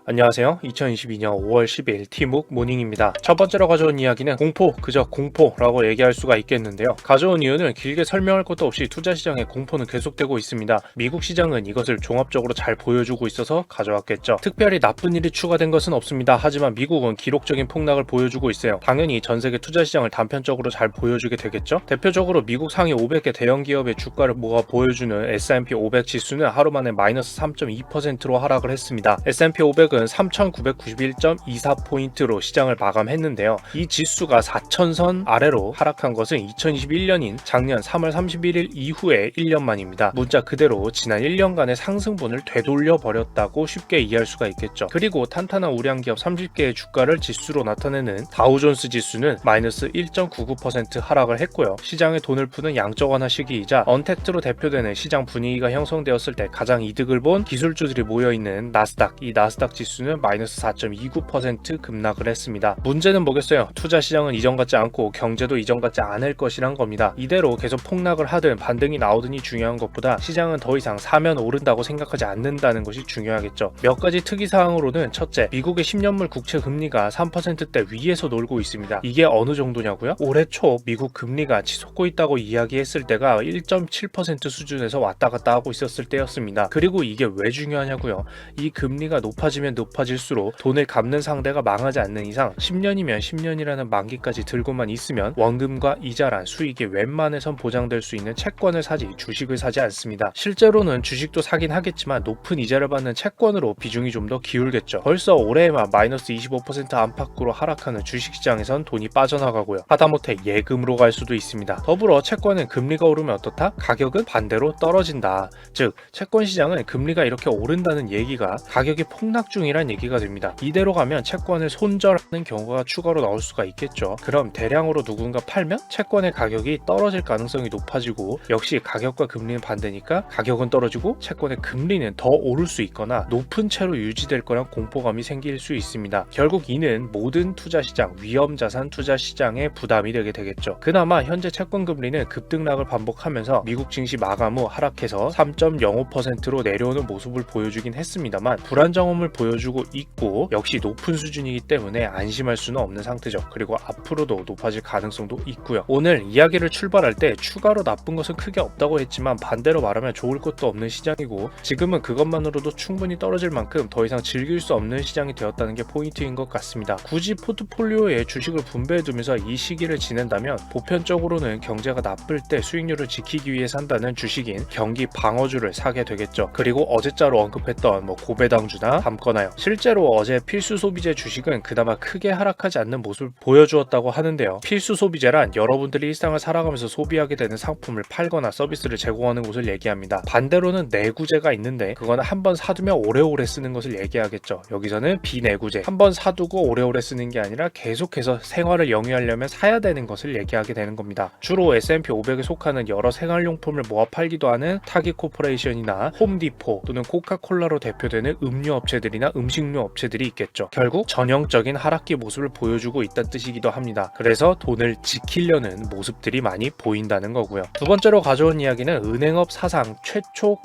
안녕하세요. 2022년 5월 10일 티묵 모닝입니다. 첫 번째로 가져온 이야기는 공포, 그저 공포라고 얘기할 수가 있겠는데요. 가져온 이유는 길게 설명할 것도 없이 투자 시장의 공포는 계속되고 있습니다. 미국 시장은 이것을 종합적으로 잘 보여주고 있어서 가져왔겠죠. 특별히 나쁜 일이 추가된 것은 없습니다. 하지만 미국은 기록적인 폭락을 보여주고 있어요. 당연히 전 세계 투자 시장을 단편적으로 잘 보여주게 되겠죠. 대표적으로 미국 상위 500개 대형 기업의 주가를 모아 보여주는 S&P 500 지수는 하루 만에 마이너스 3.2%로 하락을 했습니다. S&P 500은 3,991.24포인트로 시장을 마감했는데요. 이 지수가 4천선 아래로 하락한 것은 2021년인 작년 3월 31일 이후에 1년 만입니다. 문자 그대로 지난 1년간의 상승분을 되돌려 버렸다고 쉽게 이해할 수가 있겠죠. 그리고 탄탄한 우량 기업 30개의 주가를 지수로 나타내는 다우존스 지수는 마이너스 1.99% 하락을 했고요. 시장에 돈을 푸는 양적 완화 시기이자 언택트로 대표되는 시장 분위기가 형성되었을 때 가장 이득을 본 기술주들이 모여있는 나스닥, 이 나스닥 지수는 마이너스 4.29% 급락을 했습니다. 문제는 뭐겠어요? 투자 시장은 이전 같지 않고 경제도 이전 같지 않을 것이란 겁니다. 이대로 계속 폭락을 하든 반등이 나오든이 중요한 것보다 시장은 더 이상 사면 오른다고 생각하지 않는다는 것이 중요하겠죠. 몇 가지 특이사항으로는 첫째, 미국의 10년물 국채 금리가 3%대 위에서 놀고 있습니다. 이게 어느 정도냐고요? 올해 초 미국 금리가 치솟고 있다고 이야기했을 때가 1.7% 수준에서 왔다 갔다 하고 있었을 때였습니다. 그리고 이게 왜 중요하냐고요? 이 금리가 높아지면 높아질수록 돈을 갚는 상대가 망하지 않는 이상 10년이면 10년이라는 만기까지 들고만 있으면 원금과 이자란 수익이 웬만해선 보장될 수 있는 채권을 사지 주식을 사지 않습니다. 실제로는 주식도 사긴 하겠지만 높은 이자를 받는 채권으로 비중이 좀 더 기울겠죠. 벌써 올해에만 마이너스 25% 안팎으로 하락하는 주식시장에선 돈이 빠져나가고요. 하다못해 예금으로 갈 수도 있습니다. 더불어 채권은 금리가 오르면 어떻다? 가격은 반대로 떨어진다. 즉 채권 시장은 금리가 이렇게 오른다는 얘기가 가격이 폭락 중이란 얘기가 됩니다. 이대로 가면 채권을 손절하는 경우가 추가로 나올 수가 있겠죠. 그럼 대량으로 누군가 팔면 채권의 가격이 떨어질 가능성이 높아지고 역시 가격과 금리는 반대니까 가격은 떨어지고 채권의 금리는 더 오를 수 있거나 높은 채로 유지될 거란 공포감이 생길 수 있습니다. 결국 이는 모든 투자시장, 위험자산 투자시장의 부담이 되게 되겠죠. 그나마 현재 채권 금리는 급등락을 반복하면서 미국 증시 마감 후 하락해서 3.05%로 내려오는 모습을 보여주긴 했습니다만 불안정함을 보여주고 있고 역시 높은 수준이기 때문에 안심할 수는 없는 상태죠. 그리고 앞으로도 높아질 가능성도 있고요. 오늘 이야기를 출발할 때 추가로 나쁜 것은 크게 없다고 했지만 반대로 말하면 좋을 것도 없는 시장이고 지금은 그것만으로도 충분히 떨어질 만큼 더 이상 즐길 수 없는 시장이 되었다는 게 포인트인 것 같습니다. 굳이 포트폴리오에 주식을 분배해두면서 이 시기를 지낸다면 보편적으로는 경제가 나쁠 때 수익률을 지키기 위해 산다는 주식인 경기 방어주를 사게 되겠죠. 그리고 어제자로 언급했던 고배당주나 담거나요. 실제로 어제 필수 소비재 주식은 그나마 크게 하락하지 않는 모습을 보여주었다고 하는데요. 필수 소비재란 여러분들이 일상을 살아가면서 소비하게 되는 상품을 팔거나 서비스를 제공하는 곳을 얘기합니다. 반대로는 내구재가 있는데 그거는 한번 사두면 오래오래 쓰는 것을 얘기하겠죠. 여기서는 비내구재, 한번 사두고 오래오래 쓰는 게 아니라 계속해서 생활을 영위하려면 사야 되는 것을 얘기하게 되는 겁니다. 주로 S&P 500에 속하는 여러 생활용품을 모아 팔기도 하는 타깃 코퍼레이션이나 홈디포 또는 코카콜라로 대표되는 음료 업체들이나 음식료 업체들이 있겠죠. 결국 전형적인 하락기 모습을 보여주고 있다는 뜻이기도 합니다. 그래서 돈을 지키려는 모습들이 많이 보인다는 거고요. 두 번째로 가져온 이야기는 은행업 사상 최초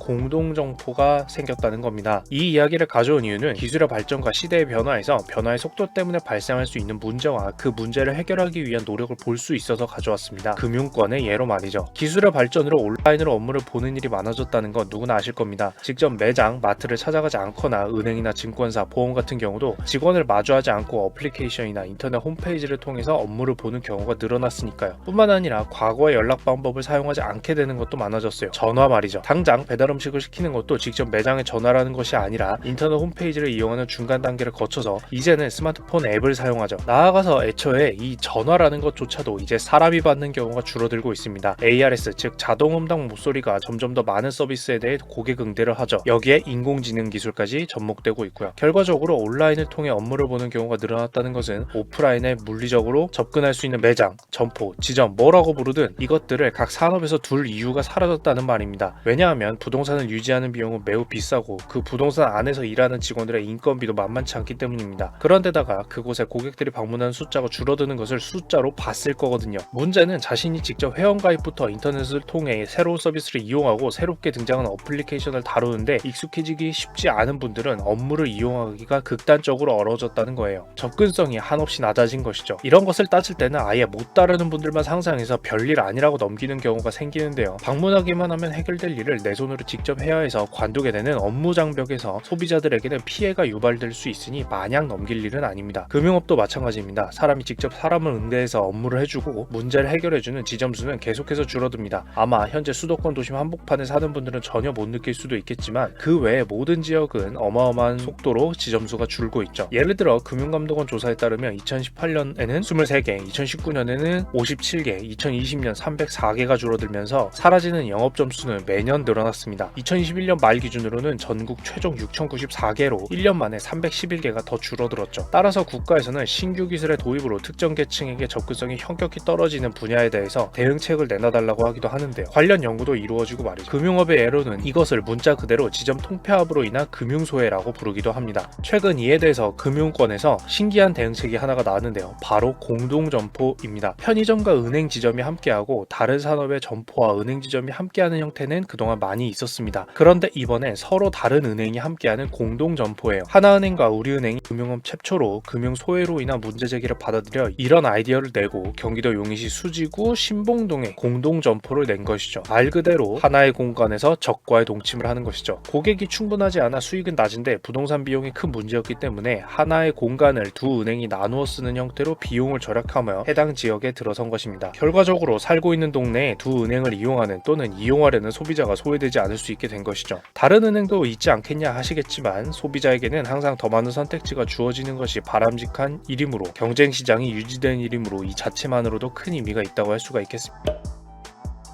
공동정포가 생겼다는 겁니다. 이 이야기를 가져온 이유는 기술의 발전과 시대의 변화에서 변화의 속도 때문에 발생할 수 있는 문제와 그 문제를 해결하기 위한 노력을 볼 수 있어서 가져왔습니다. 금융권의 예로 말이죠. 기술의 발전으로 온라인으로 업무를 보는 일이 많아졌다는 건 누구나 아실 겁니다. 직접 매장, 마트를 찾아가지 않거나 은행이나 증권사, 보험 같은 경우도 직원을 마주하지 않고 어플리케이션이나 인터넷 홈페이지를 통해서 업무를 보는 경우가 늘어났으니까요. 뿐만 아니라 과거의 연락 방법을 사용하지 않게 되는 것도 많아졌어요. 전화 말이죠. 당장 배달 음식을 시키는 것도 직접 매장에 전화라는 것이 아니라 인터넷 홈페이지를 이용하는 중간 단계를 거쳐서 이제는 스마트폰 앱을 사용하죠. 나아가서 애초에 이 전화라는 것조차도 이제 사람이 받는 경우가 줄어들고 있습니다. ARS 즉 자동음당 목소리가 점점 더 많은 서비스에 대해 고객 응대를 하죠. 여기에 인공지능 기술까지 접목되고 있고요. 결과적으로 온라인을 통해 업무를 보는 경우가 늘어났다는 것은 오프라인에 물리적으로 접근할 수 있는 매장, 점포, 지점 뭐라고 부르든 이것들을 각 산업에서 둘 이유가 사라졌다는 말입니다. 왜냐하면 부동산을 유지하는 비용은 매우 비싸고 그 부동산 안에서 일하는 직원들의 인건비도 만만치 않기 때문입니다. 그런데다가 그곳에 고객들이 방문하는 숫자가 줄어드는 것을 숫자로 봤을 거거든요. 문제는 자신이 직접 회원가입부터 인터넷을 통해 새로운 서비스를 이용하고 새롭게 등장하는 어플리케이션을 다루는데 익숙해지기 쉽지 않은 분들은 업무를 지수를 이용하기가 극단적으로 어려워졌다는 거예요. 접근성이 한없이 낮아진 것이죠. 이런 것을 따질 때는 아예 못 따르는 분들만 상상해서 별일 아니라고 넘기는 경우가 생기는데요. 방문하기만 하면 해결될 일을 내 손으로 직접 해야 해서 관두게 되는 업무 장벽에서 소비자들에게는 피해가 유발될 수 있으니 마냥 넘길 일은 아닙니다. 금융업도 마찬가지입니다. 사람이 직접 사람을 응대해서 업무를 해주고 문제를 해결해주는 지점수는 계속해서 줄어듭니다. 아마 현재 수도권 도심 한복판에 사는 분들은 전혀 못 느낄 수도 있겠지만 그 외에 모든 지역은 어마어마한 속도로 지점수가 줄고 있죠. 예를 들어 금융감독원 조사에 따르면 2018년에는 23개, 2019년에는 57개, 2020년 304개가 줄어들면서 사라지는 영업점수는 매년 늘어났습니다. 2021년 말 기준으로는 전국 최종 6,094개로 1년 만에 311개가 더 줄어들었죠. 따라서 국가에서는 신규 기술의 도입으로 특정 계층에게 접근성이 현격히 떨어지는 분야에 대해서 대응책을 내놔달라고 하기도 하는데요. 관련 연구도 이루어지고 말이죠. 금융업의 예로는 이것을 문자 그대로 지점 통폐합으로 인한 금융소외라고 부르기도 합니다. 최근 이에 대해서 금융권에서 신기한 대응책이 하나가 나왔는데요. 바로 공동점포입니다. 편의점과 은행 지점이 함께하고 다른 산업의 점포와 은행 지점이 함께하는 형태는 그동안 많이 있었습니다. 그런데 이번엔 서로 다른 은행이 함께하는 공동점포예요. 하나은행과 우리은행이 금융업 최초로 금융소외로 인한 문제 제기를 받아들여 이런 아이디어를 내고 경기도 용인시 수지구 신봉동에 공동점포를 낸 것이죠. 말 그대로 하나의 공간에서 적과의 동침을 하는 것이죠. 고객이 충분하지 않아 수익은 낮은데 부동산 비용이 큰 문제였기 때문에 하나의 공간을 두 은행이 나누어 쓰는 형태로 비용을 절약하며 해당 지역에 들어선 것입니다. 결과적으로 살고 있는 동네에 두 은행을 이용하는 또는 이용하려는 소비자가 소외되지 않을 수 있게 된 것이죠. 다른 은행도 있지 않겠냐 하시겠지만 소비자에게는 항상 더 많은 선택지가 주어지는 것이 바람직한 일이므로 경쟁시장이 유지되는 일이므로 이 자체만으로도 큰 의미가 있다고 할 수가 있겠습니다.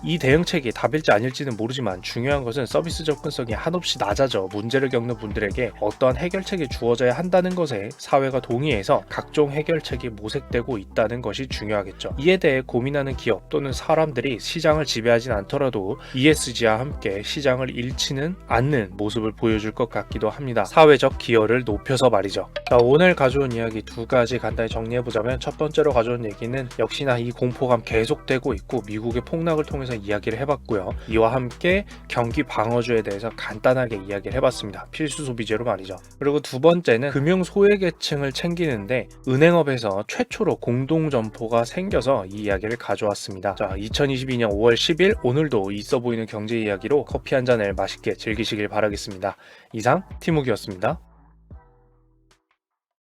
이 대응책이 답일지 아닐지는 모르지만 중요한 것은 서비스 접근성이 한없이 낮아져 문제를 겪는 분들에게 어떠한 해결책이 주어져야 한다는 것에 사회가 동의해서 각종 해결책이 모색되고 있다는 것이 중요하겠죠. 이에 대해 고민하는 기업 또는 사람들이 시장을 지배하진 않더라도 ESG와 함께 시장을 잃지는 않는 모습을 보여줄 것 같기도 합니다. 사회적 기여를 높여서 말이죠. 자, 오늘 가져온 이야기 두 가지 간단히 정리해보자면 첫 번째로 가져온 얘기는 역시나 이 공포감 계속되고 있고 미국의 폭락을 통해서 이야기를 해봤고요. 이와 함께 경기 방어주에 대해서 간단하게 이야기를 해봤습니다. 필수 소비재로 말이죠. 그리고 두 번째는 금융 소외계층을 챙기는데 은행업에서 최초로 공동점포가 생겨서 이 이야기를 가져왔습니다. 자, 2022년 5월 10일 오늘도 있어 보이는 경제 이야기로 커피 한 잔을 맛있게 즐기시길 바라겠습니다. 이상 티묵이었습니다.